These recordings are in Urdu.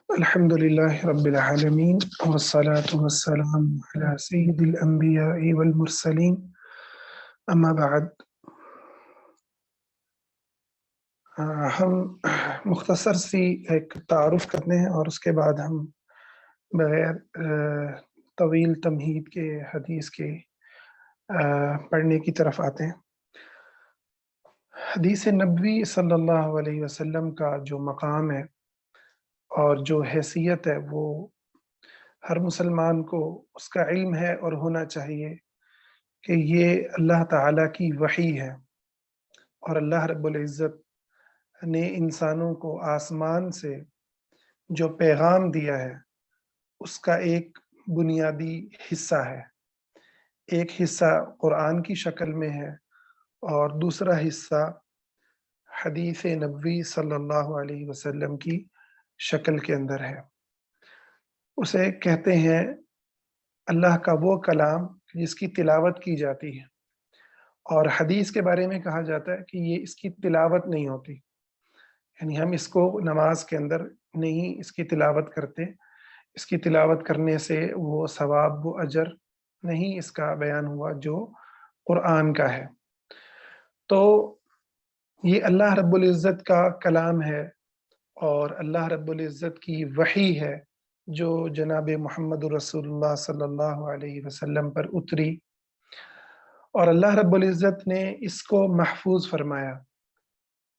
الحمد لله رب العالمين والصلاة والسلام على سيد الأنبياء والمرسلين أما بعد ہم مختصر سی ایک تعارف کرتے ہیں اور اس کے بعد ہم بغیر طویل تمہید کے حدیث کے پڑھنے کی طرف آتے ہیں۔ حدیث نبوی صلی اللہ علیہ وسلم کا جو مقام ہے اور جو حیثیت ہے وہ ہر مسلمان کو اس کا علم ہے اور ہونا چاہیے کہ یہ اللہ تعالیٰ کی وحی ہے، اور اللہ رب العزت نے انسانوں کو آسمان سے جو پیغام دیا ہے اس کا ایک بنیادی حصہ ہے۔ ایک حصہ قرآن کی شکل میں ہے اور دوسرا حصہ حدیث نبوی صلی اللہ علیہ وسلم کی شکل کے اندر ہے۔ اسے کہتے ہیں اللہ کا وہ کلام جس کی تلاوت کی جاتی ہے، اور حدیث کے بارے میں کہا جاتا ہے کہ یہ اس کی تلاوت نہیں ہوتی، یعنی ہم اس کو نماز کے اندر نہیں اس کی تلاوت کرتے، اس کی تلاوت کرنے سے وہ ثواب و اجر نہیں اس کا بیان ہوا جو قرآن کا ہے۔ تو یہ اللہ رب العزت کا کلام ہے اور اللہ رب العزت کی وحی ہے جو جناب محمد رسول اللہ صلی اللہ علیہ وسلم پر اتری، اور اللہ رب العزت نے اس کو محفوظ فرمایا۔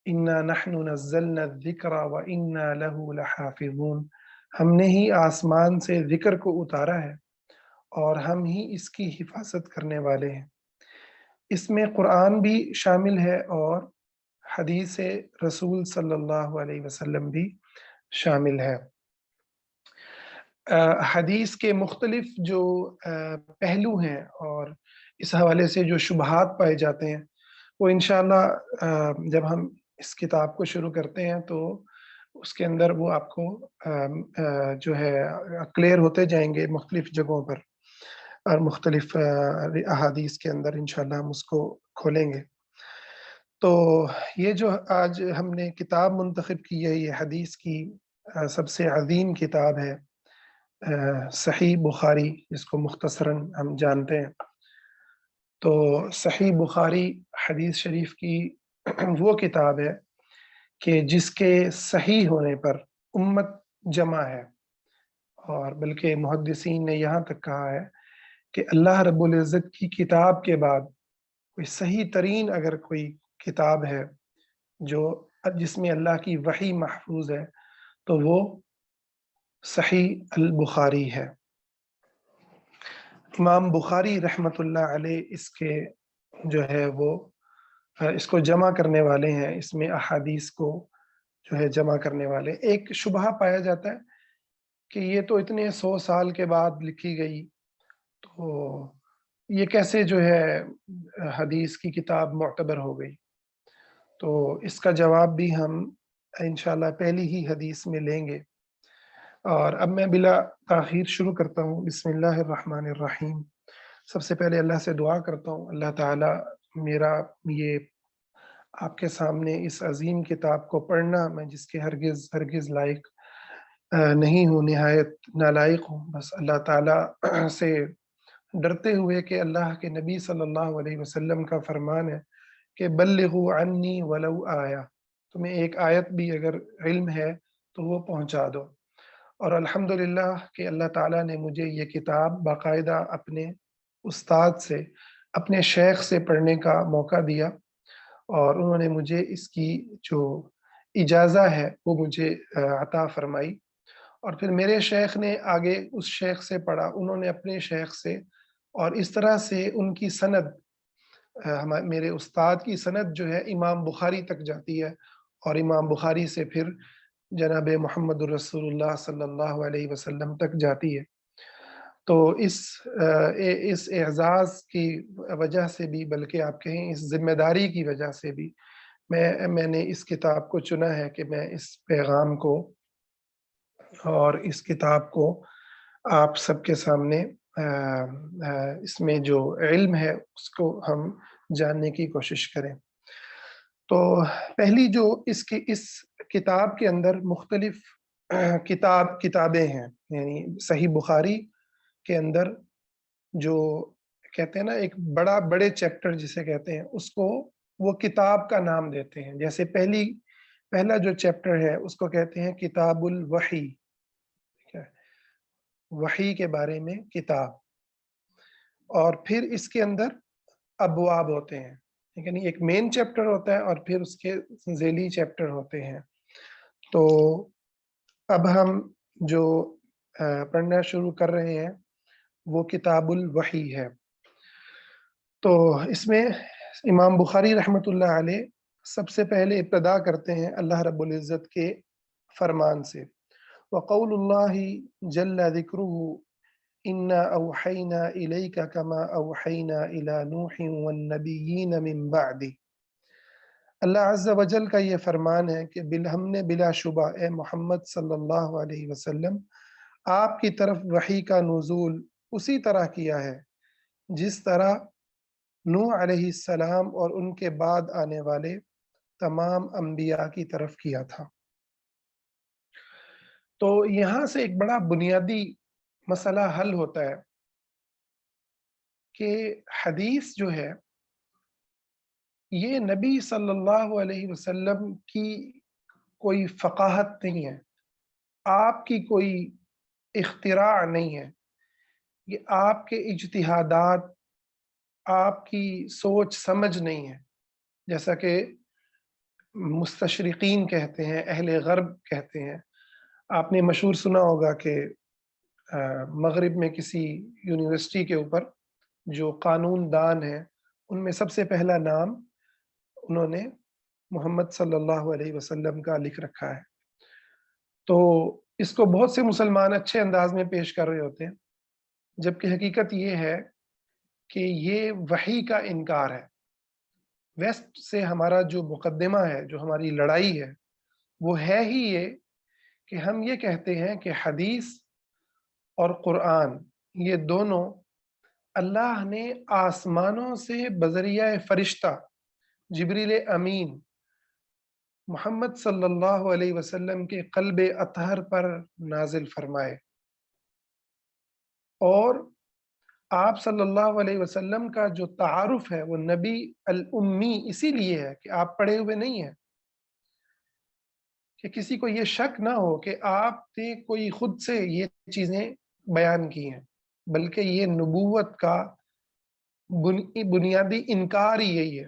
اِنَّا نَحْنُ نَزَّلْنَا الذِّكْرَ وَإِنَّا لَهُ لَحَافِظُونَ، ہم نے ہی آسمان سے ذکر کو اتارا ہے اور ہم ہی اس کی حفاظت کرنے والے ہیں۔ اس میں قرآن بھی شامل ہے اور حدیث رسول صلی اللہ علیہ وسلم بھی شامل ہے۔ حدیث کے مختلف جو پہلو ہیں اور اس حوالے سے جو شبہات پائے جاتے ہیں وہ انشاءاللہ جب ہم اس کتاب کو شروع کرتے ہیں تو اس کے اندر وہ آپ کو جو ہے کلیئر ہوتے جائیں گے مختلف جگہوں پر، اور مختلف احادیث کے اندر انشاءاللہ ہم اس کو کھولیں گے۔ تو یہ جو آج ہم نے کتاب منتخب کی ہے یہ حدیث کی سب سے عظیم کتاب ہے، صحیح بخاری، جس کو مختصراً ہم جانتے ہیں۔ تو صحیح بخاری حدیث شریف کی وہ کتاب ہے کہ جس کے صحیح ہونے پر امت جمع ہے، اور بلکہ محدثین نے یہاں تک کہا ہے کہ اللہ رب العزت کی کتاب کے بعد کوئی صحیح ترین اگر کوئی کتاب ہے جو جس میں اللہ کی وحی محفوظ ہے تو وہ صحیح البخاری ہے۔ امام بخاری رحمۃ اللہ علیہ اس کے جو ہے وہ اس کو جمع کرنے والے ہیں، اس میں احادیث کو جو ہے جمع کرنے والے۔ ایک شبہ پایا جاتا ہے کہ یہ تو اتنے 100 سال کے بعد لکھی گئی، تو یہ کیسے جو ہے حدیث کی کتاب معتبر ہو گئی؟ تو اس کا جواب بھی ہم انشاءاللہ پہلی ہی حدیث میں لیں گے، اور اب میں بلا تاخیر شروع کرتا ہوں۔ بسم اللہ الرحمن الرحیم۔ سب سے پہلے اللہ سے دعا کرتا ہوں اللہ تعالیٰ میرا یہ آپ کے سامنے اس عظیم کتاب کو پڑھنا، میں جس کے ہرگز لائق نہیں ہوں، نہایت نالائق ہوں، بس اللہ تعالیٰ سے ڈرتے ہوئے کہ اللہ کے نبی صلی اللہ علیہ وسلم کا فرمان ہے کہ بلغوا عنی ولو آیا، تمہیں ایک آیت بھی اگر علم ہے تو وہ پہنچا دو۔ اور الحمدللہ کہ اللہ تعالیٰ نے مجھے یہ کتاب باقاعدہ اپنے استاد سے، اپنے شیخ سے پڑھنے کا موقع دیا، اور انہوں نے مجھے اس کی جو اجازہ ہے وہ مجھے عطا فرمائی، اور پھر میرے شیخ نے آگے اس شیخ سے پڑھا، انہوں نے اپنے شیخ سے، اور اس طرح سے ان کی سند میرے استاد کی سند جو ہے امام بخاری تک جاتی ہے، اور امام بخاری سے پھر جناب محمد الرسول اللہ صلی اللہ علیہ وسلم تک جاتی ہے۔ تو اس اعزاز کی وجہ سے بھی، بلکہ آپ کہیں اس ذمہ داری کی وجہ سے بھی، میں نے اس کتاب کو چنا ہے کہ میں اس پیغام کو اور اس کتاب کو آپ سب کے سامنے اس میں جو علم ہے اس کو ہم جاننے کی کوشش کریں۔ تو پہلی جو اس کتاب کے اندر مختلف کتابیں ہیں، یعنی صحیح بخاری کے اندر جو کہتے ہیں نا ایک بڑے چیپٹر جسے کہتے ہیں، اس کو وہ کتاب کا نام دیتے ہیں. جیسے پہلا جو چیپٹر ہے اس کو کہتے ہیں کتاب الوحی، ٹھیک ہے، وحی کے بارے میں کتاب. اور پھر اس کے اندر ابواب ہوتے ہیں، یعنی ایک مین چیپٹر ہوتا ہے اور پھر اس کے ذیلی چیپٹر ہوتے ہیں. تو اب ہم جو پڑھنا شروع کر رہے ہیں وہ کتاب الوحی ہے. تو اس میں امام بخاری رحمۃ اللہ علیہ سب سے پہلے ابتدا کرتے ہیں اللہ رب العزت کے فرمان سے. وقول اللہ جل ذکرہ انا اوحینا الیک کما اوحینا الی نوح والنبیین من بعدہ. اللہ عز و جل کا یہ فرمان ہے کہ ہم نے بلا شبہ اے محمد صلی اللہ علیہ وسلم آپ کی طرف وحی کا نزول اسی طرح کیا ہے جس طرح نوح علیہ السلام اور ان کے بعد آنے والے تمام انبیاء کی طرف کیا تھا. تو یہاں سے ایک بڑا بنیادی مسئلہ حل ہوتا ہے کہ حدیث جو ہے یہ نبی صلی اللہ علیہ وسلم کی کوئی فقاہت نہیں ہے، آپ کی کوئی اختراع نہیں ہے، یہ آپ کے اجتہادات، آپ کی سوچ سمجھ نہیں ہے. جیسا کہ مستشرقین کہتے ہیں، اہل غرب کہتے ہیں. آپ نے مشہور سنا ہوگا کہ مغرب میں کسی یونیورسٹی کے اوپر جو قانون دان ہیں ان میں سب سے پہلا نام انہوں نے محمد صلی اللہ علیہ وسلم کا لکھ رکھا ہے. تو اس کو بہت سے مسلمان اچھے انداز میں پیش کر رہے ہوتے ہیں، جبکہ حقیقت یہ ہے کہ یہ وحی کا انکار ہے. ویسٹ سے ہمارا جو مقدمہ ہے، جو ہماری لڑائی ہے، وہ ہے ہی یہ کہ ہم یہ کہتے ہیں کہ حدیث اور قرآن یہ دونوں اللہ نے آسمانوں سے بذریعہ فرشتہ جبریل امین محمد صلی اللہ علیہ وسلم کے قلب اطہر پر نازل فرمائے. اور آپ صلی اللہ علیہ وسلم کا جو تعارف ہے وہ نبی الامی اسی لیے ہے کہ آپ پڑھے ہوئے نہیں ہیں، کہ کسی کو یہ شک نہ ہو کہ آپ نے کوئی خود سے یہ چیزیں بیان کی ہیں، بلکہ یہ نبوت کا بنیادی انکار ہی یہی ہے.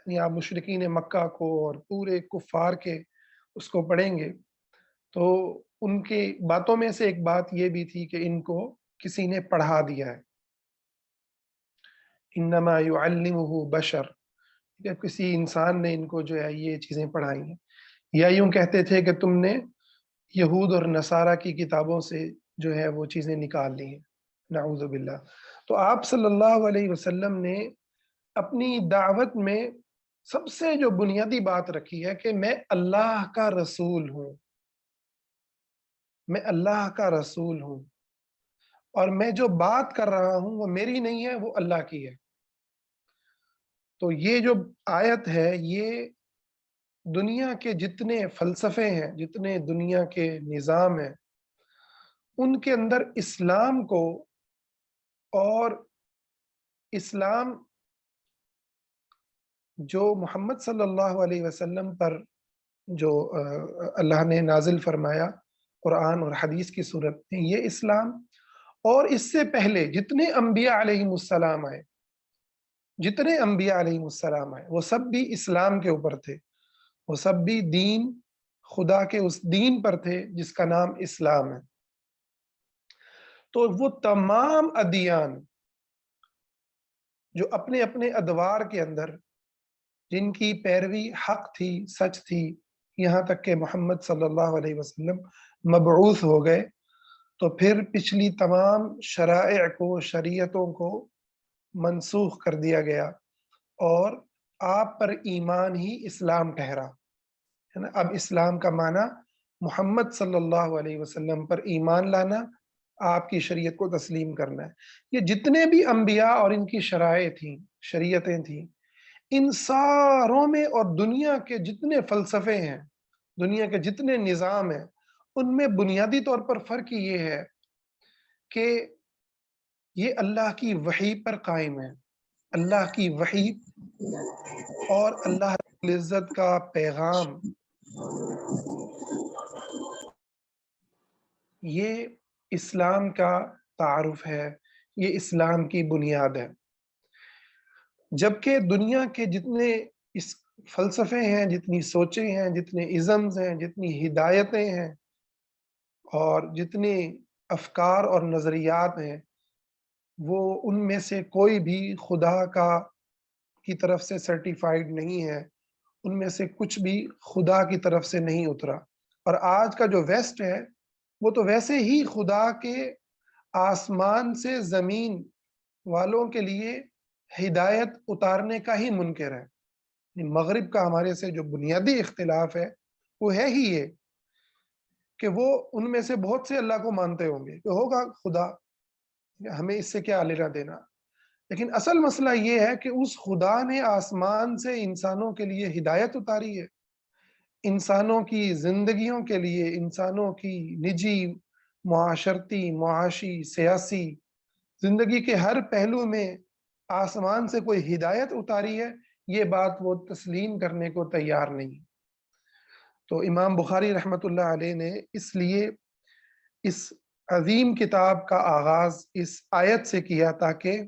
یعنی آپ مشرکین مکہ کو اور پورے کفار کے اس کو پڑھیں گے تو ان کے باتوں میں سے ایک بات یہ بھی تھی کہ ان کو کسی نے پڑھا دیا ہے. انما یعلمہ بشر، کہ کسی انسان نے ان کو جو ہے یہ چیزیں پڑھائی ہیں. یا یوں کہتے تھے کہ تم نے یہود اور نصارہ کی کتابوں سے جو ہے وہ چیزیں نکال لی ہیں، نعوذ باللہ. تو آپ صلی اللہ علیہ وسلم نے اپنی دعوت میں سب سے جو بنیادی بات رکھی ہے کہ میں اللہ کا رسول ہوں، میں اللہ کا رسول ہوں، اور میں جو بات کر رہا ہوں وہ میری نہیں ہے، وہ اللہ کی ہے. تو یہ جو آیت ہے یہ دنیا کے جتنے فلسفے ہیں، جتنے دنیا کے نظام ہیں، ان کے اندر اسلام کو اور اسلام جو محمد صلی اللہ علیہ وسلم پر جو اللہ نے نازل فرمایا قرآن اور حدیث کی صورت میں، یہ اسلام اور اس سے پہلے جتنے انبیاء علیہ السلام آئے، جتنے انبیاء علیہ السلام آئے، وہ سب بھی اسلام کے اوپر تھے، وہ سب بھی دین خدا کے اس دین پر تھے جس کا نام اسلام ہے. تو وہ تمام ادیان جو اپنے اپنے ادوار کے اندر جن کی پیروی حق تھی، سچ تھی، یہاں تک کہ محمد صلی اللہ علیہ وسلم مبعوث ہو گئے، تو پھر پچھلی تمام شرائع کو، شریعتوں کو منسوخ کر دیا گیا اور آپ پر ایمان ہی اسلام ٹھہرا ہے نا. اب اسلام کا معنی محمد صلی اللہ علیہ وسلم پر ایمان لانا، آپ کی شریعت کو تسلیم کرنا ہے. یہ جتنے بھی انبیاء اور ان کی شرائع تھیں، شریعتیں تھیں، ان ساروں میں اور دنیا کے جتنے فلسفے ہیں، دنیا کے جتنے نظام ہیں، ان میں بنیادی طور پر فرق یہ ہے کہ یہ اللہ کی وحی پر قائم ہے، اللہ کی وحی اور اللہ رب العزت کا پیغام، یہ اسلام کا تعارف ہے، یہ اسلام کی بنیاد ہے۔ جبکہ دنیا کے جتنے اس فلسفے ہیں، جتنی سوچیں ہیں، جتنے ازمز ہیں، جتنی ہدایتیں ہیں اور جتنے افکار اور نظریات ہیں، وہ ان میں سے کوئی بھی خدا کی طرف سے سرٹیفائیڈ نہیں ہے، ان میں سے کچھ بھی خدا کی طرف سے نہیں اترا۔ اور آج کا جو ویسٹ ہے وہ تو ویسے ہی خدا کے آسمان سے زمین والوں کے لیے ہدایت اتارنے کا ہی منکر ہے۔ مغرب کا ہمارے سے جو بنیادی اختلاف ہے وہ ہے ہی یہ کہ وہ ان میں سے بہت سے اللہ کو مانتے ہوں گے کہ ہوگا خدا، ہمیں اس سے کیا لینا دینا، لیکن اصل مسئلہ یہ ہے کہ اس خدا نے آسمان سے انسانوں کے لیے ہدایت اتاری ہے، انسانوں کی زندگیوں کے لیے، انسانوں کی نجی، معاشرتی، معاشی، سیاسی زندگی کے ہر پہلو میں آسمان سے کوئی ہدایت اتاری ہے، یہ بات وہ تسلیم کرنے کو تیار نہیں۔ تو امام بخاری رحمۃ اللہ علیہ نے اس لیے اس عظیم کتاب کا آغاز اس آیت سے کیا تاکہ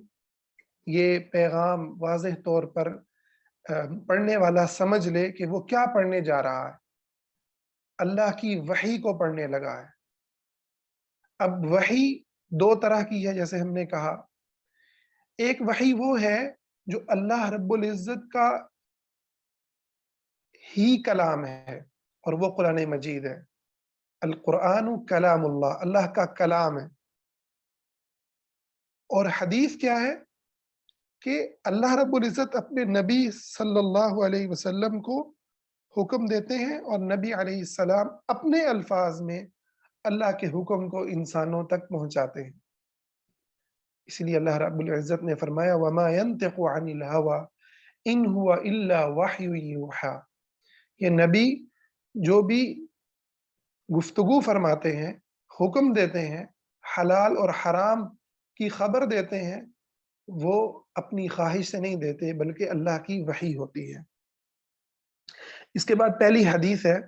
یہ پیغام واضح طور پر پڑھنے والا سمجھ لے کہ وہ کیا پڑھنے جا رہا ہے۔ اللہ کی وحی کو پڑھنے لگا ہے۔ اب وحی دو طرح کی ہے جیسے ہم نے کہا، ایک وحی وہ ہے جو اللہ رب العزت کا ہی کلام ہے اور وہ قرآن مجید ہے۔ القرآن کلام اللہ، اللہ کا کلام ہے۔ اور حدیث کیا ہے کہ اللہ رب العزت اپنے نبی صلی اللہ علیہ وسلم کو حکم دیتے ہیں اور نبی علیہ السلام اپنے الفاظ میں اللہ کے حکم کو انسانوں تک پہنچاتے ہیں۔ اس لیے اللہ رب العزت نے فرمایا وَمَا يَنْتِقُ عَنِ الْهَوَىٰ إِنْ هُوَ إِلَّا وَحْيٌ يُوحَىٰ، یہ نبی جو بھی گفتگو فرماتے ہیں، حکم دیتے ہیں، حلال اور حرام کی خبر دیتے ہیں، وہ اپنی خواہش سے نہیں دیتے بلکہ اللہ کی وحی ہوتی ہے۔ اس کے بعد پہلی حدیث ہے،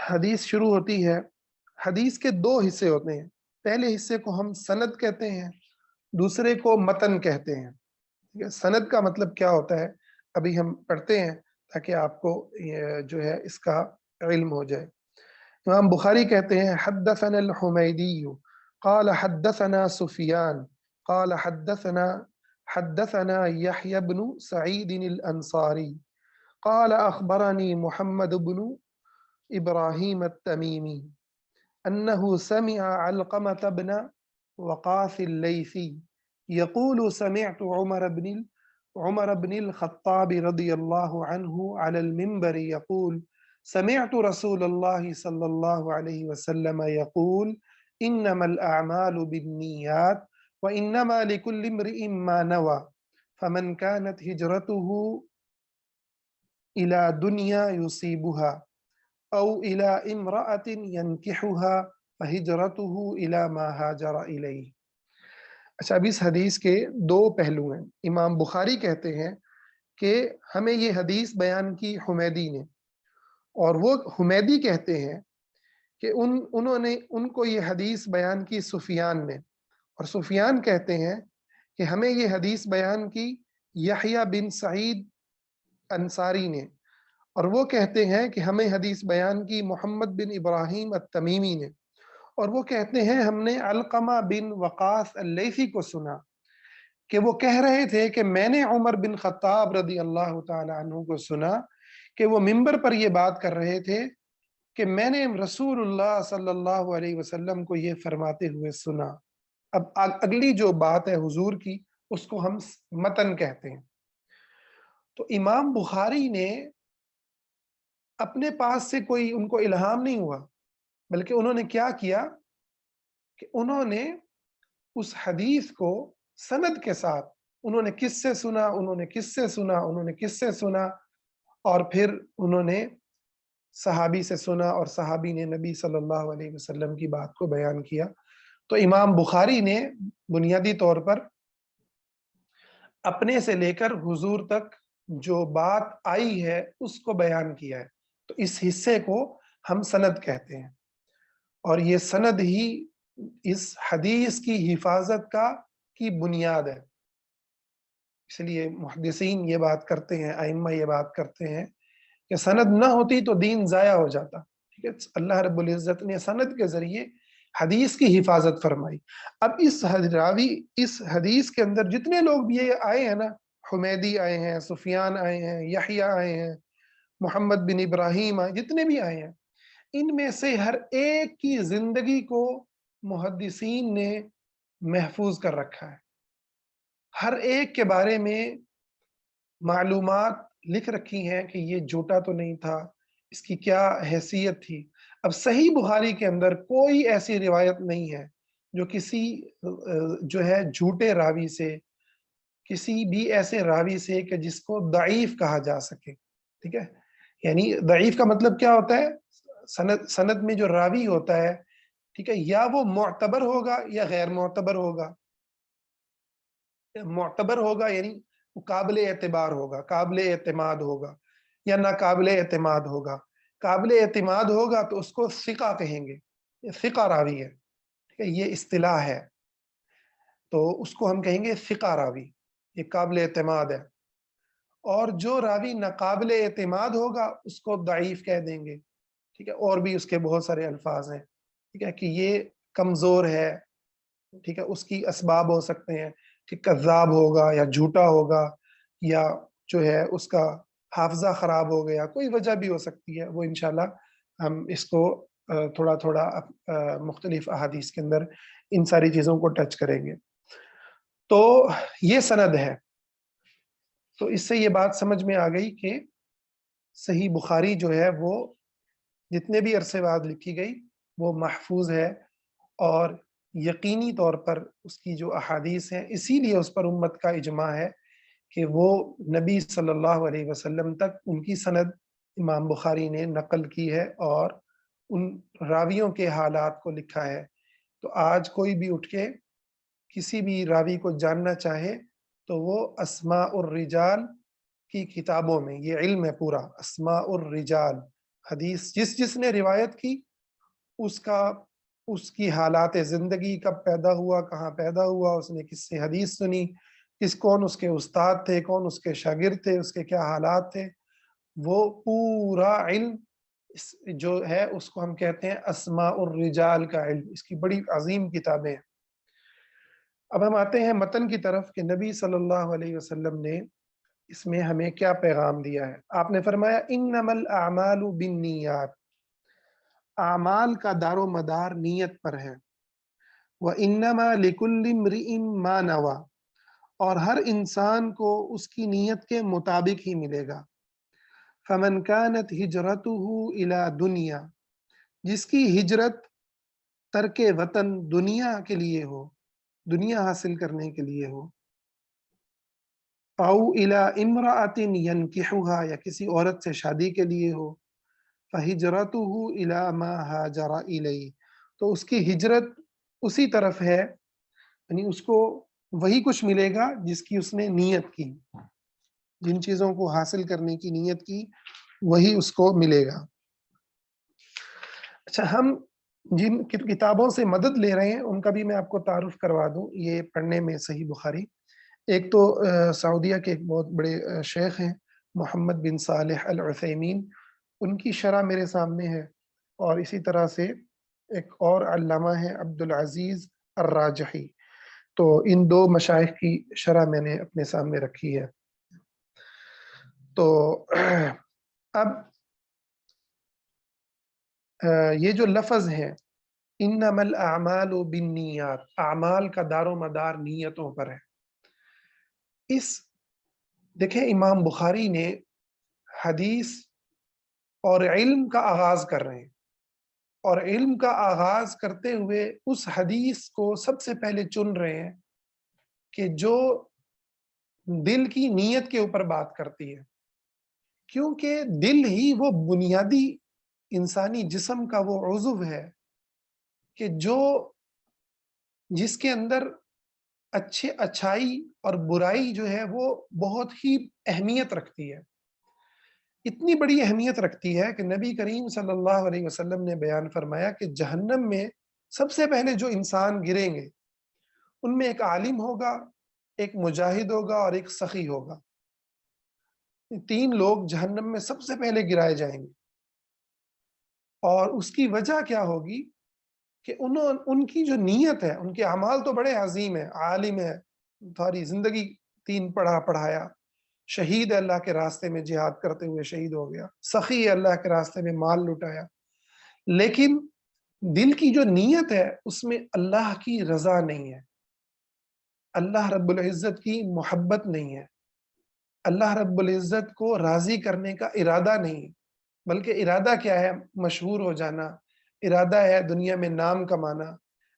حدیث شروع ہوتی ہے۔ حدیث کے دو حصے ہوتے ہیں، پہلے حصے کو ہم سند کہتے ہیں، دوسرے کو متن کہتے ہیں۔ سند کا مطلب کیا ہوتا ہے ابھی ہم پڑھتے ہیں تاکہ آپ کو جو ہے اس کا علم ہو جائے۔ امام بخاری کہتے ہیں حدثنا الحمیدی قال حدثنا سفیان قال حدثنا یحیی بن سعید الانصاری قال اخبرنی محمد بن ابراہیم التمیمی انه سمع علقمة بن وقاص الليثي يقول سمعت عمر بن الخطاب رضي الله عنه على المنبر يقول سمعت رسول الله صلى الله عليه وسلم يقول إنما الأعمال بالنيات وإنما لكل امرئ ما نوى فمن كانت هجرته إلى دنيا يصيبها أو إلى امرأة ينكحها فهجرته إلى ما هاجر إليه۔ اچھا، اب اس حدیث کے دو پہلو ہیں۔ امام بخاری کہتے ہیں کہ ہمیں یہ حدیث بیان کی حمیدی نے، اور وہ حمیدی کہتے ہیں کہ ان کو یہ حدیث بیان کی سفیان نے، اور سفیان کہتے ہیں کہ ہمیں یہ حدیث بیان کی یحییٰ بن سعید انصاری نے، اور وہ کہتے ہیں کہ ہمیں حدیث بیان کی محمد بن ابراہیم التمیمی نے، اور وہ کہتے ہیں ہم نے علقمہ بن وقاص اللیثی کو سنا کہ وہ کہہ رہے تھے کہ میں نے عمر بن خطاب رضی اللہ تعالی عنہ کو سنا کہ وہ منبر پر یہ بات کر رہے تھے کہ میں نے رسول اللہ صلی اللہ علیہ وسلم کو یہ فرماتے ہوئے سنا۔ اب اگلی جو بات ہے حضور کی اس کو ہم متن کہتے ہیں۔ تو امام بخاری نے اپنے پاس سے کوئی ان کو الہام نہیں ہوا، بلکہ انہوں نے کیا کیا کہ انہوں نے اس حدیث کو سند کے ساتھ، انہوں نے کس سے سنا، انہوں نے کس سے سنا، انہوں نے کس سے سنا، اور پھر انہوں نے صحابی سے سنا اور صحابی نے نبی صلی اللہ علیہ وسلم کی بات کو بیان کیا. تو امام بخاری نے بنیادی طور پر اپنے سے لے کر حضور تک جو بات آئی ہے اس کو بیان کیا ہے. تو اس حصے کو ہم سند کہتے ہیں، اور یہ سند ہی اس حدیث کی حفاظت کی بنیاد ہے. اس لیے محدثین یہ بات کرتے ہیں، ائمہ یہ بات کرتے ہیں کہ سند نہ ہوتی تو دین ضائع ہو جاتا. ٹھیک ہے، اللہ رب العزت نے سند کے ذریعے حدیث کی حفاظت فرمائی. اب اس حدیث کے اندر جتنے لوگ بھی یہ آئے ہیں نا، حمیدی آئے ہیں، سفیان آئے ہیں، یحییٰ آئے ہیں، محمد بن ابراہیم آئے، جتنے بھی آئے ہیں، ان میں سے ہر ایک کی زندگی کو محدثین نے محفوظ کر رکھا ہے. ہر ایک کے بارے میں معلومات لکھ رکھی ہیں کہ یہ جھوٹا تو نہیں تھا، اس کی کیا حیثیت تھی. اب صحیح بخاری کے اندر کوئی ایسی روایت نہیں ہے جو کسی جو ہے جھوٹے راوی سے، کسی بھی ایسے راوی سے کہ جس کو ضعیف کہا جا سکے. ٹھیک ہے، یعنی ضعیف کا مطلب کیا ہوتا ہے؟ سند میں جو راوی ہوتا ہے، ٹھیک ہے، یا وہ معتبر ہوگا یا غیر معتبر ہوگا. معتبر ہوگا یعنی وہ قابل اعتبار ہوگا، قابل اعتماد ہوگا، یا ناقابل اعتماد ہوگا. قابل اعتماد ہوگا تو اس کو ثقہ کہیں گے، یہ ثقہ راوی ہے. ٹھیک ہے، یہ اصطلاح ہے، تو اس کو ہم کہیں گے ثقہ راوی، یہ قابل اعتماد ہے. اور جو راوی ناقابل اعتماد ہوگا اس کو ضعیف کہہ دیں گے. ٹھیک ہے، اور بھی اس کے بہت سارے الفاظ ہیں. ٹھیک ہے، کہ یہ کمزور ہے. ٹھیک ہے، اس کی اسباب ہو سکتے ہیں کہ کذاب ہوگا یا جھوٹا ہوگا، یا جو ہے اس کا حافظہ خراب ہو گیا، کوئی وجہ بھی ہو سکتی ہے. وہ انشاءاللہ ہم اس کو تھوڑا تھوڑا مختلف احادیث کے اندر ان ساری چیزوں کو ٹچ کریں گے. تو یہ سند ہے. تو اس سے یہ بات سمجھ میں آ گئی کہ صحیح بخاری جو ہے وہ جتنے بھی عرصے بعد لکھی گئی وہ محفوظ ہے، اور یقینی طور پر اس کی جو احادیث ہیں، اسی لیے اس پر امت کا اجماع ہے کہ وہ نبی صلی اللہ علیہ وسلم تک ان کی سند امام بخاری نے نقل کی ہے اور ان راویوں کے حالات کو لکھا ہے. تو آج کوئی بھی اٹھ کے کسی بھی راوی کو جاننا چاہے تو وہ اسماء الرجال کی کتابوں میں، یہ علم ہے پورا، اسماء الرجال، حدیث جس نے روایت کی اس کی حالات زندگی، کب پیدا ہوا، کہاں پیدا ہوا، اس نے کس سے حدیث سنی، کون اس کے استاد تھے، کون اس کے شاگرد تھے، اس کے کیا حالات تھے، وہ پورا علم جو ہے اس کو ہم کہتے ہیں اسماء الرجال کا علم. اس کی بڑی عظیم کتابیں ہیں. اب ہم آتے ہیں متن کی طرف کہ نبی صلی اللہ علیہ وسلم نے اس میں ہمیں کیا پیغام دیا ہے. آپ نے فرمایا انما الاعمال بالنیات، اعمال کا دار و مدار نیت پر ہے. وانما لکل امرئ ما نوى، اور ہر انسان کو اس کی نیت کے مطابق ہی ملے گا. فمن كانت ہجرته الى دنیا، جس کی ہجرت ترک وطن دنیا کے لیے ہو، دنیا حاصل کرنے کے لیے ہو، او الى امرأة ينكحها، یا کسی عورت سے شادی کے لیے ہو، فہجرته الى ما هاجر الیہ، تو اس کی ہجرت اسی طرف ہے، یعنی اس کو وہی کچھ ملے گا جس کی اس نے نیت کی، جن چیزوں کو حاصل کرنے کی نیت کی وہی اس کو ملے گا. اچھا، ہم جن کتابوں سے مدد لے رہے ہیں ان کا بھی میں آپ کو تعارف کروا دوں یہ پڑھنے میں صحیح بخاری. ایک تو سعودیہ کے ایک بہت بڑے شیخ ہیں محمد بن صالح العثیمین، ان کی شرح میرے سامنے ہے، اور اسی طرح سے ایک اور علامہ ہے عبدالعزیز الراجحی. تو ان دو مشائخ کی شرح میں نے اپنے سامنے رکھی ہے. تو اب یہ جو لفظ ہے انما الاعمال بالنیات، اعمال کا دار و مدار نیتوں پر ہے. دیکھیں امام بخاری نے حدیث اور علم کا آغاز کر رہے ہیں، اور علم کا آغاز کرتے ہوئے اس حدیث کو سب سے پہلے چن رہے ہیں کہ جو دل کی نیت کے اوپر بات کرتی ہے، کیونکہ دل ہی وہ بنیادی انسانی جسم کا وہ عضو ہے کہ جس کے اندر اچھائی اور برائی جو ہے وہ بہت ہی اہمیت رکھتی ہے، اتنی بڑی اہمیت رکھتی ہے کہ نبی کریم صلی اللہ علیہ وسلم نے بیان فرمایا کہ جہنم میں سب سے پہلے جو انسان گریں گے ان میں ایک عالم ہوگا، ایک مجاہد ہوگا اور ایک سخی ہوگا۔ 3 لوگ جہنم میں سب سے پہلے گرائے جائیں گے، اور اس کی وجہ کیا ہوگی کہ ان کی جو نیت ہے، ان کے اعمال تو بڑے عظیم ہیں، عالم ہے، ساری زندگی دین پڑھایا، شہید ہے، اللہ کے راستے میں جہاد کرتے ہوئے شہید ہو گیا، سخی ہے، اللہ کے راستے میں مال لٹایا، لیکن دل کی جو نیت ہے اس میں اللہ کی رضا نہیں ہے، اللہ رب العزت کی محبت نہیں ہے، اللہ رب العزت کو راضی کرنے کا ارادہ نہیں، بلکہ ارادہ کیا ہے؟ مشہور ہو جانا، ارادہ ہے دنیا میں نام کمانا،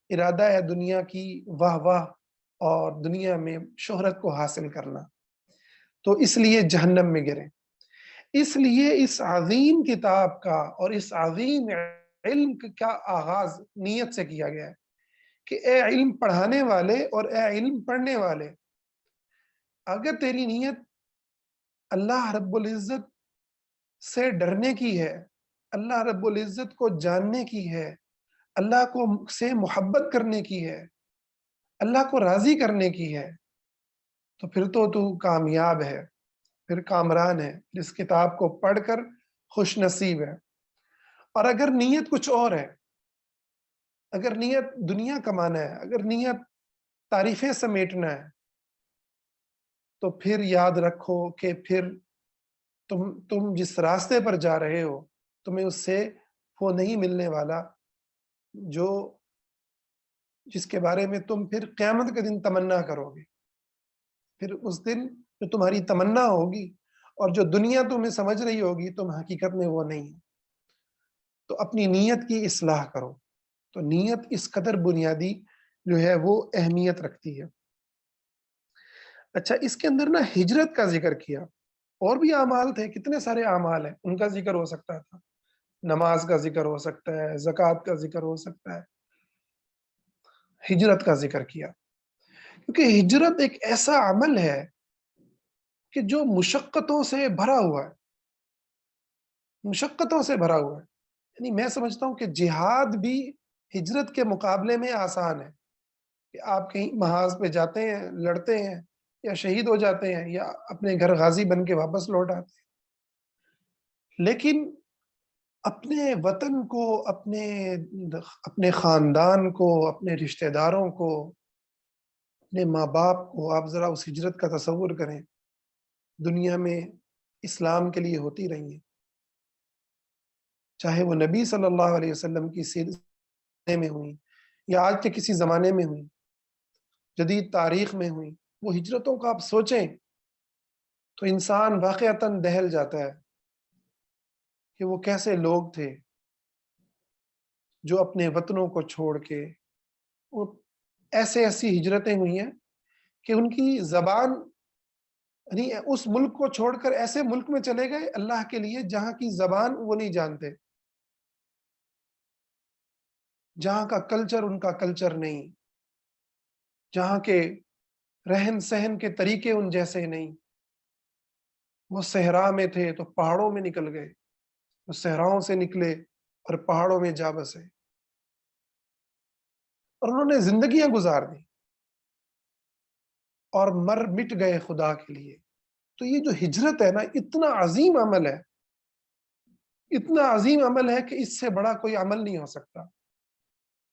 ارادہ ہے دنیا کی واہ واہ اور دنیا میں شہرت کو حاصل کرنا، تو اس لیے جہنم میں گرے۔ اس لیے اس عظیم کتاب کا اور اس عظیم علم کا آغاز نیت سے کیا گیا ہے کہ اے علم پڑھانے والے اور اے علم پڑھنے والے، اگر تیری نیت اللہ رب العزت سے ڈرنے کی ہے، اللہ رب العزت کو جاننے کی ہے، اللہ کو سے محبت کرنے کی ہے، اللہ کو راضی کرنے کی ہے، تو پھر تو کامیاب ہے، پھر کامران ہے، اس کتاب کو پڑھ کر خوش نصیب ہے۔ اور اگر نیت کچھ اور ہے، اگر نیت دنیا کمانا ہے، اگر نیت تعریفیں سمیٹنا ہے، تو پھر یاد رکھو کہ پھر تم جس راستے پر جا رہے ہو تمہیں اس سے وہ نہیں ملنے والا جو جس کے بارے میں تم پھر قیامت کے دن تمنا کرو گے۔ پھر اس دن جو تمہاری تمنا ہوگی اور جو دنیا تمہیں سمجھ رہی ہوگی تم حقیقت میں وہ نہیں ہے۔ تو اپنی نیت کی اصلاح کرو، تو نیت اس قدر بنیادی جو ہے وہ اہمیت رکھتی ہے۔ اچھا، اس کے اندر نا ہجرت کا ذکر کیا، اور بھی اعمال تھے، کتنے سارے اعمال ہیں، ان کا ذکر ہو سکتا تھا، نماز کا ذکر ہو سکتا ہے، زکوٰۃ کا ذکر ہو سکتا ہے، ہجرت کا ذکر کیا کیونکہ ہجرت ایک ایسا عمل ہے کہ جو مشقتوں سے بھرا ہوا ہے، مشقتوں سے بھرا ہوا ہے۔ یعنی میں سمجھتا ہوں کہ جہاد بھی ہجرت کے مقابلے میں آسان ہے، کہ آپ کہیں محاذ پہ جاتے ہیں، لڑتے ہیں، یا شہید ہو جاتے ہیں، یا اپنے گھر غازی بن کے واپس لوٹ آتے ہیں، لیکن اپنے وطن کو، اپنے خاندان کو، اپنے رشتہ داروں کو، اپنے ماں باپ کو، آپ ذرا اس ہجرت کا تصور کریں، دنیا میں اسلام کے لیے ہوتی رہی ہیں، چاہے وہ نبی صلی اللہ علیہ وسلم کی سیرت میں ہوئی یا آج کے کسی زمانے میں ہوئی، جدید تاریخ میں ہوئی، وہ ہجرتوں کا آپ سوچیں تو انسان واقعتاً دہل جاتا ہے کہ وہ کیسے لوگ تھے جو اپنے وطنوں کو چھوڑ کے وہ ایسی ہجرتیں ہوئی ہیں کہ ان کی زبان، یعنی اس ملک کو چھوڑ کر ایسے ملک میں چلے گئے اللہ کے لیے جہاں کی زبان وہ نہیں جانتے، جہاں کا کلچر ان کا کلچر نہیں، جہاں کے رہن سہن کے طریقے ان جیسے نہیں۔ وہ صحرا میں تھے تو پہاڑوں میں نکل گئے، وہ صحراؤں سے نکلے اور پہاڑوں میں جا بسے، اور انہوں نے زندگیاں گزار دی اور مٹ گئے خدا کے لیے۔ تو یہ جو ہجرت ہے نا، اتنا عظیم عمل ہے، اتنا عظیم عمل ہے کہ اس سے بڑا کوئی عمل نہیں ہو سکتا۔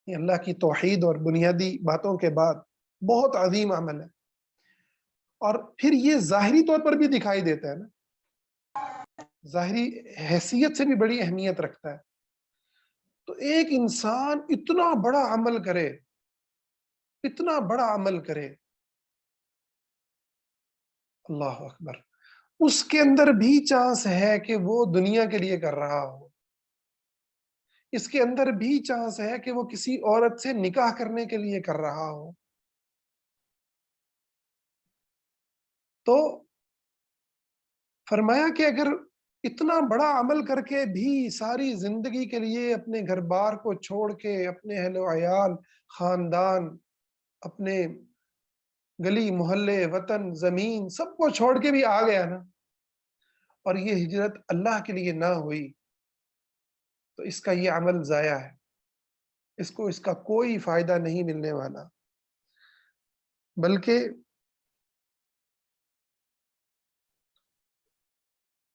یہ اللہ کی توحید اور بنیادی باتوں کے بعد بہت عظیم عمل ہے، اور پھر یہ ظاہری طور پر بھی دکھائی دیتا ہے نا، ظاہری حیثیت سے بھی بڑی اہمیت رکھتا ہے۔ تو ایک انسان اتنا بڑا عمل کرے، اتنا بڑا عمل کرے، اللہ اکبر، اس کے اندر بھی چانس ہے کہ وہ دنیا کے لیے کر رہا ہو، اس کے اندر بھی چانس ہے کہ وہ کسی عورت سے نکاح کرنے کے لیے کر رہا ہو۔ تو فرمایا کہ اگر اتنا بڑا عمل کر کے بھی ساری زندگی کے لیے اپنے گھر بار کو چھوڑ کے، اپنے اہل و عیال، خاندان، اپنے گلی محلے، وطن، زمین، سب کو چھوڑ کے بھی آ گیا نا، اور یہ ہجرت اللہ کے لیے نہ ہوئی، تو اس کا یہ عمل ضائع ہے، اس کا کوئی فائدہ نہیں ملنے والا،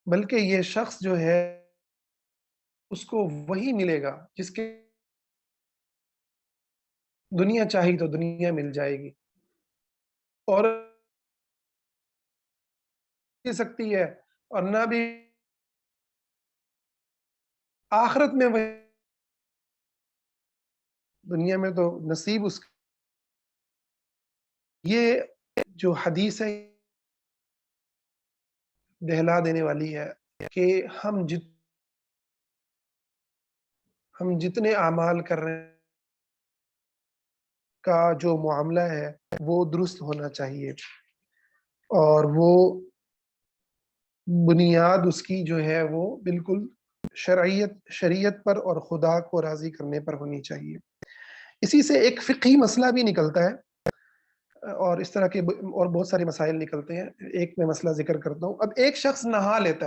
بلکہ یہ شخص جو ہے اس کو وہی ملے گا جس کے دنیا چاہی تو دنیا مل جائے گی، اور مل سکتی ہے، اور نہ بھی آخرت میں وہ، دنیا میں تو نصیب اس کا۔ یہ جو حدیث ہے دہلا دینے والی ہے کہ ہم جتنے اعمال کر رہے ہیں کا جو معاملہ ہے وہ درست ہونا چاہیے، اور وہ بنیاد اس کی جو ہے وہ بالکل شریعت پر اور خدا کو راضی کرنے پر ہونی چاہیے۔ اسی سے ایک فقہی مسئلہ بھی نکلتا ہے، اور اس طرح کے اور بہت سارے مسائل نکلتے ہیں، ایک میں مسئلہ ذکر کرتا ہوں۔ اب ایک شخص نہا لیتا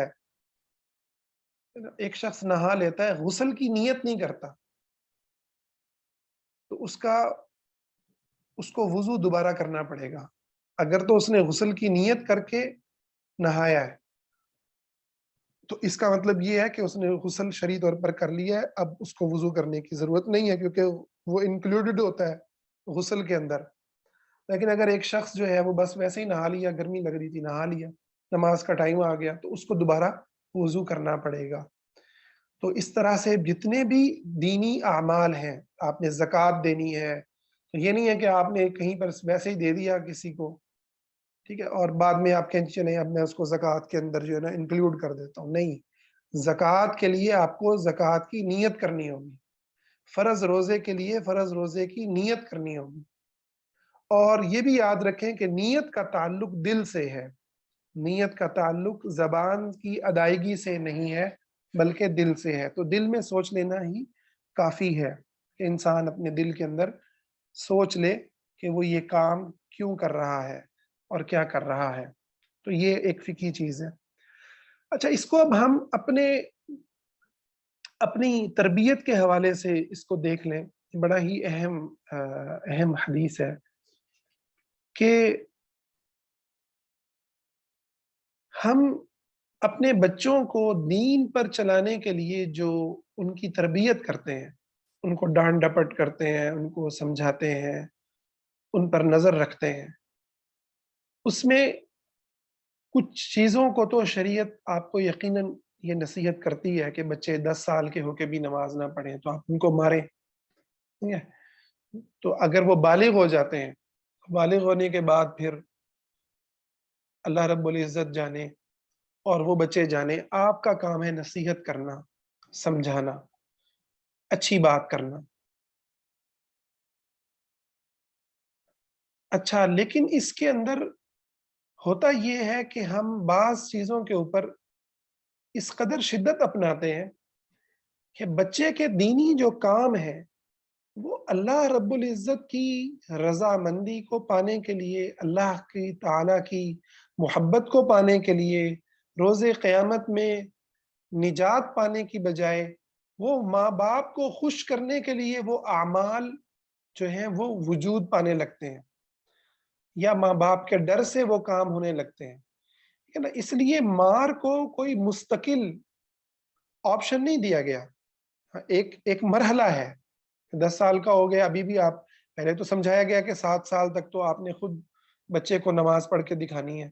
ہے، غسل کی نیت نہیں کرتا، تو اس کو وضو دوبارہ کرنا پڑے گا۔ اگر تو اس نے غسل کی نیت کر کے نہایا ہے تو اس کا مطلب یہ ہے کہ اس نے غسل شرعی طور پر کر لیا ہے، اب اس کو وضو کرنے کی ضرورت نہیں ہے، کیونکہ وہ انکلوڈڈ ہوتا ہے غسل کے اندر۔ لیکن اگر ایک شخص جو ہے وہ بس ویسے ہی نہا لیا، گرمی لگ رہی تھی نہا لیا، نماز کا ٹائم آ گیا، تو اس کو دوبارہ وضو کرنا پڑے گا۔ تو اس طرح سے جتنے بھی دینی اعمال ہیں، آپ نے زکوٰۃ دینی ہے، تو یہ نہیں ہے کہ آپ نے کہیں پر ویسے ہی دے دیا کسی کو، ٹھیک ہے، اور بعد میں آپ کہیں چلیں اب میں اس کو زکوٰۃ کے اندر جو ہے نا انکلوڈ کر دیتا ہوں۔ نہیں، زکوٰۃ کے لیے آپ کو زکوٰۃ کی نیت کرنی ہوگی، فرض روزے کے لیے فرض روزے کی نیت کرنی ہوگی، اور یہ بھی یاد رکھیں کہ نیت کا تعلق دل سے ہے، نیت کا تعلق زبان کی ادائیگی سے نہیں ہے بلکہ دل سے ہے۔ تو دل میں سوچ لینا ہی کافی ہے کہ انسان اپنے دل کے اندر سوچ لے کہ وہ یہ کام کیوں کر رہا ہے اور کیا کر رہا ہے۔ تو یہ ایک فقہی چیز ہے۔ اچھا، اس کو اب ہم اپنی تربیت کے حوالے سے اس کو دیکھ لیں، بڑا ہی اہم حدیث ہے کہ ہم اپنے بچوں کو دین پر چلانے کے لیے جو ان کی تربیت کرتے ہیں، ان کو ڈانٹ ڈپٹ کرتے ہیں، ان کو سمجھاتے ہیں، ان پر نظر رکھتے ہیں، اس میں کچھ چیزوں کو تو شریعت آپ کو یقیناً یہ نصیحت کرتی ہے کہ بچے 10 سال کے ہو کے بھی نماز نہ پڑھیں تو آپ ان کو ماریں، ٹھیک ہے؟ تو اگر وہ بالغ ہو جاتے ہیں، بالغ ہونے کے بعد پھر اللہ رب العزت جانے اور وہ بچے جانے، آپ کا کام ہے نصیحت کرنا، سمجھانا، اچھی بات کرنا۔ اچھا، لیکن اس کے اندر ہوتا یہ ہے کہ ہم بعض چیزوں کے اوپر اس قدر شدت اپناتے ہیں کہ بچے کے دینی جو کام ہے وہ اللہ رب العزت کی رضامندی کو پانے کے لیے، اللہ کی تعالی کی محبت کو پانے کے لیے، روز قیامت میں نجات پانے کی بجائے وہ ماں باپ کو خوش کرنے کے لیے وہ اعمال جو ہیں وہ وجود پانے لگتے ہیں، یا ماں باپ کے ڈر سے وہ کام ہونے لگتے ہیں، ٹھیک ہے نا؟ اس لیے مار کو کوئی مستقل آپشن نہیں دیا گیا، ایک مرحلہ ہے۔ 10 سال کا ہو گیا، ابھی بھی آپ، پہلے تو سمجھایا گیا کہ 7 سال تک تو آپ نے خود بچے کو نماز پڑھ کے دکھانی ہے،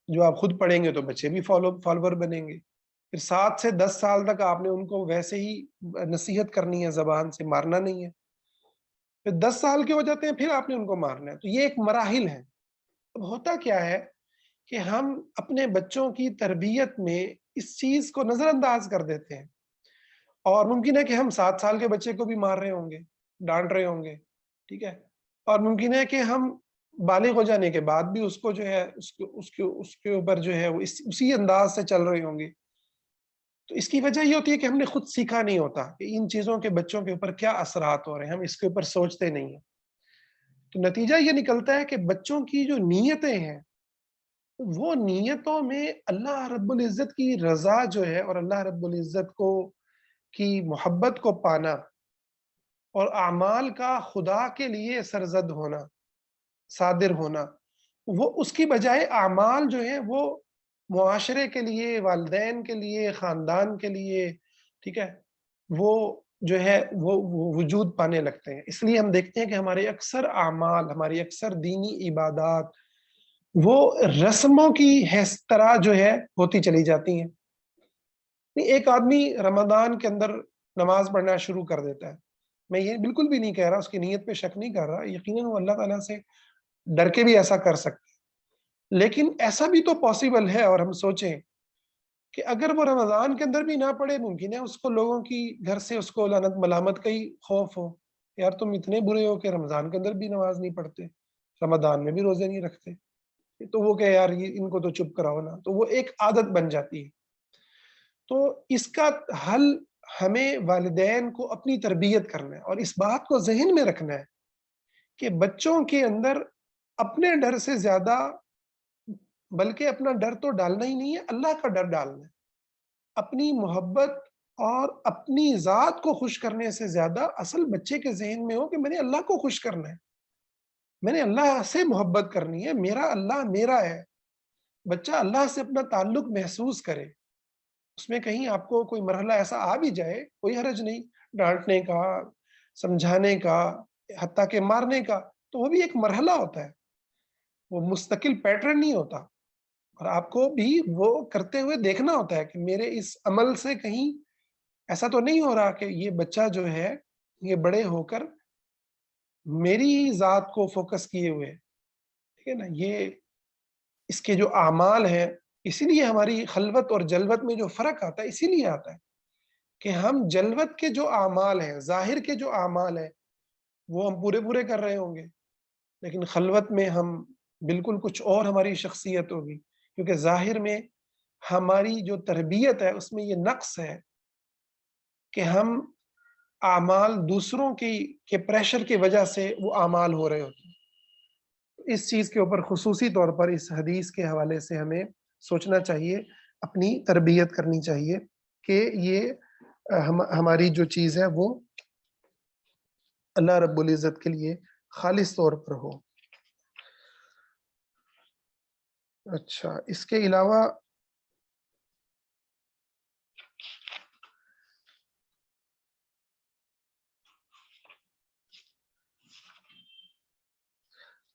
جو آپ خود پڑھیں گے تو بچے بھی فالوور بنیں گے۔ پھر 7 سے 10 سال تک آپ نے ان کو ویسے ہی نصیحت کرنی ہے، زبان سے مارنا نہیں ہے۔ پھر 10 سال کے ہو جاتے ہیں، پھر آپ نے ان کو مارنا ہے۔ تو یہ ایک مراحل ہے۔ اب ہوتا کیا ہے کہ ہم اپنے بچوں کی تربیت میں اس چیز کو نظر انداز کر دیتے ہیں، اور ممکن ہے کہ ہم 7 سال کے بچے کو بھی مار رہے ہوں گے، ڈانٹ رہے ہوں گے، ٹھیک ہے، اور ممکن ہے کہ ہم بالغ ہو جانے کے بعد بھی اس کو جو ہے اس کے اوپر جو ہے وہ اسی انداز سے چل رہے ہوں گے۔ تو اس کی وجہ یہ ہوتی ہے کہ ہم نے خود سیکھا نہیں ہوتا کہ ان چیزوں کے بچوں کے اوپر کیا اثرات ہو رہے ہیں، ہم اس کے اوپر سوچتے نہیں ہیں۔ تو نتیجہ یہ نکلتا ہے کہ بچوں کی جو نیتیں ہیں، وہ نیتوں میں اللہ رب العزت کی رضا جو ہے اور اللہ رب العزت کو کی محبت کو پانا اور اعمال کا خدا کے لیے سرزد ہونا، صادر ہونا، وہ اس کی بجائے اعمال جو ہیں وہ معاشرے کے لیے، والدین کے لیے، خاندان کے لیے، ٹھیک ہے، وہ جو ہے وہ وجود پانے لگتے ہیں۔ اس لیے ہم دیکھتے ہیں کہ ہمارے اکثر اعمال، ہماری اکثر دینی عبادات وہ رسموں کی طرح جو ہے ہوتی چلی جاتی ہیں۔ ایک آدمی رمضان کے اندر نماز پڑھنا شروع کر دیتا ہے، میں یہ بالکل بھی نہیں کہہ رہا، اس کی نیت پہ شک نہیں کر رہا، یقیناً وہ اللہ تعالیٰ سے ڈر کے بھی ایسا کر سکتے ہیں، لیکن ایسا بھی تو پاسبل ہے، اور ہم سوچیں کہ اگر وہ رمضان کے اندر بھی نہ پڑھے، ممکن ہے اس کو لوگوں کی گھر سے اس کو لعنت ملامت کا ہی خوف ہو، یار تم اتنے برے ہو کہ رمضان کے اندر بھی نماز نہیں پڑھتے، رمضان میں بھی روزے نہیں رکھتے، تو وہ کہ یار یہ ان کو تو چپ کراؤ نا، تو وہ ایک عادت بن جاتی ہے۔ تو اس کا حل ہمیں والدین کو اپنی تربیت کرنا ہے اور اس بات کو ذہن میں رکھنا ہے کہ بچوں کے اندر اپنے ڈر سے زیادہ، بلکہ اپنا ڈر تو ڈالنا ہی نہیں ہے، اللہ کا ڈر ڈالنا ہے۔ اپنی محبت اور اپنی ذات کو خوش کرنے سے زیادہ اصل بچے کے ذہن میں ہو کہ میں نے اللہ کو خوش کرنا ہے، میں نے اللہ سے محبت کرنی ہے، میرا اللہ میرا ہے۔ بچہ اللہ سے اپنا تعلق محسوس کرے، اس میں کہیں آپ کو کوئی مرحلہ ایسا آ بھی جائے، کوئی حرج نہیں، ڈانٹنے کا، سمجھانے کا، حتیٰ کہ مارنے کا، تو وہ بھی ایک مرحلہ ہوتا ہے، وہ مستقل پیٹرن نہیں ہوتا، اور آپ کو بھی وہ کرتے ہوئے دیکھنا ہوتا ہے کہ میرے اس عمل سے کہیں ایسا تو نہیں ہو رہا کہ یہ بچہ جو ہے یہ بڑے ہو کر میری ہی ذات کو فوکس کیے ہوئے، ٹھیک ہے نا، یہ اس کے جو اعمال ہیں، اسی لیے ہماری خلوت اور جلوت میں جو فرق آتا ہے اسی لیے آتا ہے کہ ہم جلوت کے جو اعمال ہیں، ظاہر کے جو اعمال ہیں، وہ ہم پورے پورے کر رہے ہوں گے، لیکن خلوت میں ہم بالکل کچھ اور ہماری شخصیت ہوگی، کیونکہ ظاہر میں ہماری جو تربیت ہے اس میں یہ نقص ہے کہ ہم اعمال دوسروں کی کے پریشر کی وجہ سے وہ اعمال ہو رہے ہوتے ہیں۔ اس چیز کے اوپر خصوصی طور پر اس حدیث کے حوالے سے ہمیں سوچنا چاہیے، اپنی تربیت کرنی چاہیے کہ یہ ہماری جو چیز ہے وہ اللہ رب العزت کے لیے خالص طور پر ہو۔ اچھا، اس کے علاوہ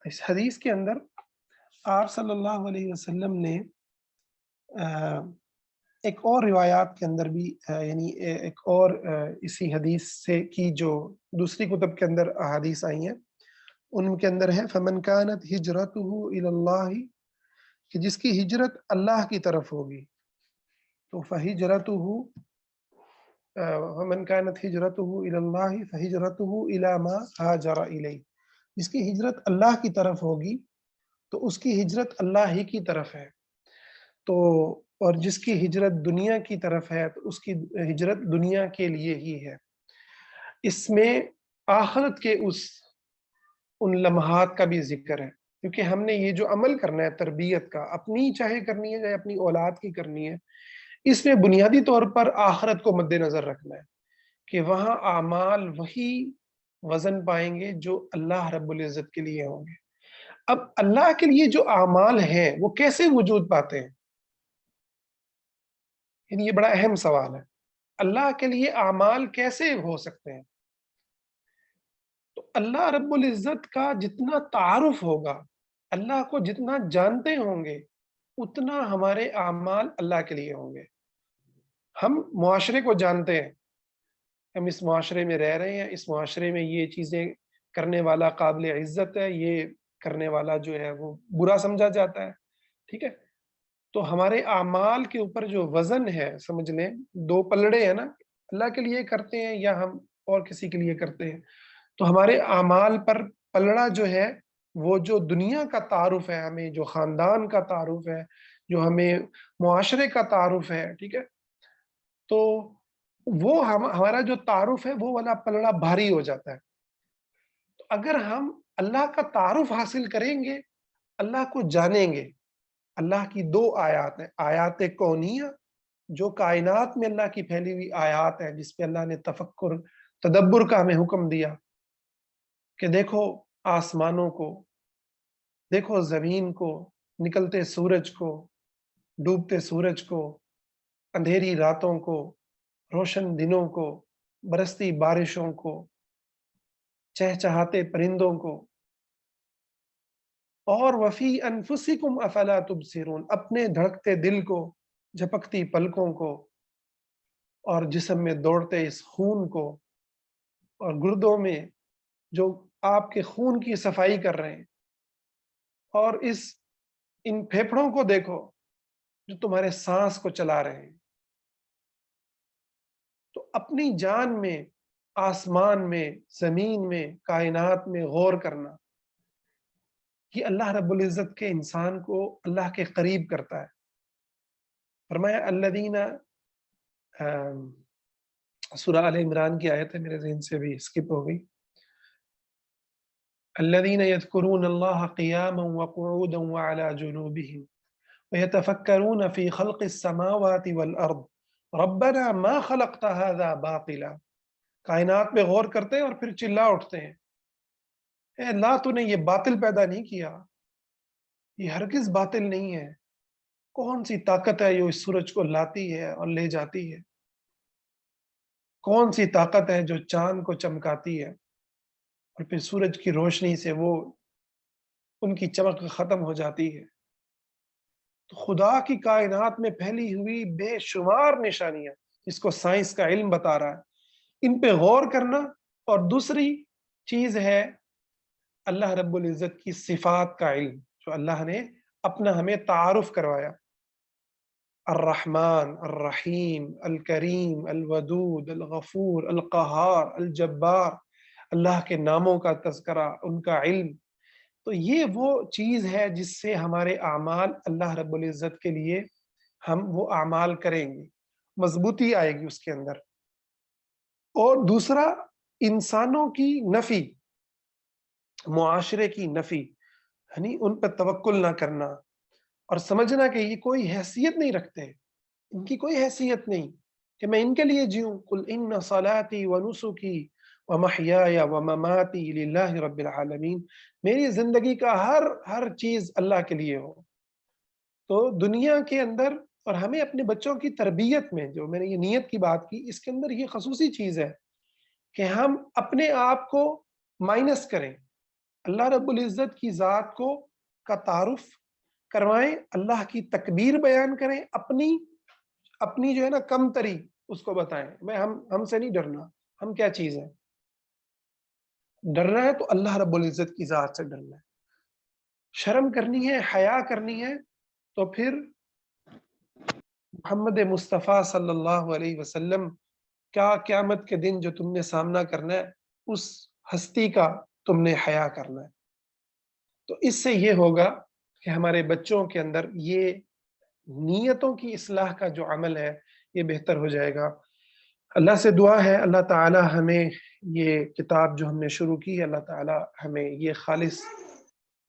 اس حدیث کے اندر آپ صلی اللہ علیہ وسلم نے ایک اور روایات کے اندر بھی یعنی ایک اور اسی حدیث سے کی جو دوسری کتب کے اندر احادیث آئی ہیں، ان کے اندر ہے فمن کانت ہجرتہ الی اللہ، کہ جس کی ہجرت اللہ کی طرف ہوگی، تو فہجرتہ فمن کانت ہجرتہ الی اللہ فہجرتہ الی ما ہاجر الیہ، جس کی ہجرت اللہ کی طرف ہوگی تو اس کی ہجرت اللہ ہی کی طرف ہے، تو اور جس کی ہجرت دنیا کی طرف ہے تو اس کی ہجرت دنیا کے لیے ہی ہے۔ اس میں آخرت کے ان لمحات کا بھی ذکر ہے، کیونکہ ہم نے یہ جو عمل کرنا ہے تربیت کا، اپنی چاہے کرنی ہے چاہے اپنی اولاد کی کرنی ہے، اس میں بنیادی طور پر آخرت کو مد نظر رکھنا ہے کہ وہاں اعمال وہی وزن پائیں گے جو اللہ رب العزت کے لیے ہوں گے۔ اب اللہ کے لیے جو اعمال ہیں وہ کیسے وجود پاتے ہیں، یعنی یہ بڑا اہم سوال ہے، اللہ کے لیے اعمال کیسے ہو سکتے ہیں؟ تو اللہ رب العزت کا جتنا تعارف ہوگا، اللہ کو جتنا جانتے ہوں گے، اتنا ہمارے اعمال اللہ کے لیے ہوں گے۔ ہم معاشرے کو جانتے ہیں، ہم اس معاشرے میں رہ رہے ہیں، اس معاشرے میں یہ چیزیں کرنے والا قابل عزت ہے، یہ کرنے والا جو ہے وہ برا سمجھا جاتا ہے، ٹھیک ہے؟ تو ہمارے اعمال کے اوپر جو وزن ہے، سمجھ لیں دو پلڑے ہیں نا، اللہ کے لیے کرتے ہیں یا ہم اور کسی کے لیے کرتے ہیں، تو ہمارے اعمال پر پلڑا جو ہے وہ جو دنیا کا تعارف ہے، ہمیں جو خاندان کا تعارف ہے، جو ہمیں معاشرے کا تعارف ہے، ٹھیک ہے، تو وہ ہمارا جو تعارف ہے وہ والا پلڑا بھاری ہو جاتا ہے. تو اگر ہم اللہ کا تعارف حاصل کریں گے، اللہ کو جانیں گے. اللہ کی دو آیات ہیں، آیات کونیہ جو کائنات میں اللہ کی پھیلی ہوئی آیات ہیں، جس پہ اللہ نے تفکر تدبر کا ہمیں حکم دیا کہ دیکھو آسمانوں کو، دیکھو زمین کو، نکلتے سورج کو، ڈوبتے سورج کو، اندھیری راتوں کو، روشن دنوں کو، برستی بارشوں کو، چہچہاتے پرندوں کو، اور وفی انفسکم افلا تبصرون، اپنے دھڑکتے دل کو، جھپکتی پلکوں کو، اور جسم میں دوڑتے اس خون کو، اور گردوں میں جو آپ کے خون کی صفائی کر رہے ہیں، اور ان پھیپھڑوں کو دیکھو جو تمہارے سانس کو چلا رہے ہیں. تو اپنی جان میں، آسمان میں، زمین میں، کائنات میں غور کرنا، یہ اللہ رب العزت کے انسان کو اللہ کے قریب کرتا ہے. فرمایا الذین، سورہ آل عمران کی آیت ہے، میرے ذہن سے بھی اسکپ ہو گئی. الذین یذکرون اللہ قیاما وقعودا وعلی جنوبہم ویتفکرون فی خلق السماوات والارض ربنا ما خلقت هذا باطلا. کائنات میں غور کرتے ہیں اور پھر چلا اٹھتے ہیں، اے اللہ تو نے یہ باطل پیدا نہیں کیا، یہ ہرگز باطل نہیں ہے. کون سی طاقت ہے جو اس سورج کو لاتی ہے اور لے جاتی ہے؟ کون سی طاقت ہے جو چاند کو چمکاتی ہے اور پھر سورج کی روشنی سے وہ ان کی چمک ختم ہو جاتی ہے؟ تو خدا کی کائنات میں پھیلی ہوئی بے شمار نشانیاں جس کو سائنس کا علم بتا رہا ہے، ان پہ غور کرنا. اور دوسری چیز ہے اللہ رب العزت کی صفات کا علم، جو اللہ نے اپنا ہمیں تعارف کروایا. الرحمن، الرحیم، الکریم، الودود، الغفور، القہار، الجبار، اللہ کے ناموں کا تذکرہ، ان کا علم. تو یہ وہ چیز ہے جس سے ہمارے اعمال اللہ رب العزت کے لیے ہم وہ اعمال کریں گے، مضبوطی آئے گی اس کے اندر. اور دوسرا انسانوں کی نفی، معاشرے کی نفی، یعنی ان پہ توکل نہ کرنا اور سمجھنا کہ یہ کوئی حیثیت نہیں رکھتے، ان کی کوئی حیثیت نہیں کہ میں ان کے لیے جیوں. قل ان صلاتی ونسکی ومحیای ومماتی للہ رب العالمین، میری زندگی کا ہر چیز اللہ کے لیے ہو. تو دنیا کے اندر، اور ہمیں اپنے بچوں کی تربیت میں، جو میں نے یہ نیت کی بات کی، اس کے اندر یہ خصوصی چیز ہے کہ ہم اپنے آپ کو مائنس کریں، اللہ رب العزت کی ذات کو کا تعارف کروائیں، اللہ کی تکبیر بیان کریں، اپنی جو ہے نا کم تری اس کو بتائیں. ہم سے نہیں ڈرنا، ہم کیا چیز ہے. ڈرنا ہے تو اللہ رب العزت کی ذات سے ڈرنا ہے. شرم کرنی ہے، حیا کرنی ہے، تو پھر محمد مصطفیٰ صلی اللہ علیہ وسلم کیا قیامت کے دن جو تم نے سامنا کرنا ہے، اس ہستی کا تم نے حیا کرنا ہے. تو اس سے یہ ہوگا کہ ہمارے بچوں کے اندر یہ نیتوں کی اصلاح کا جو عمل ہے یہ بہتر ہو جائے گا. اللہ سے دعا ہے اللہ تعالی ہمیں یہ کتاب جو ہم نے شروع کی ہے، اللہ تعالی ہمیں یہ خالص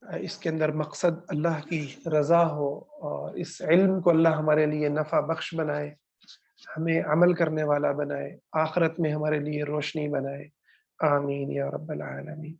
اس کے اندر مقصد اللہ کی رضا ہو، اور اس علم کو اللہ ہمارے لیے نفع بخش بنائے، ہمیں عمل کرنے والا بنائے، آخرت میں ہمارے لیے روشنی بنائے. آمین یا رب العالمین.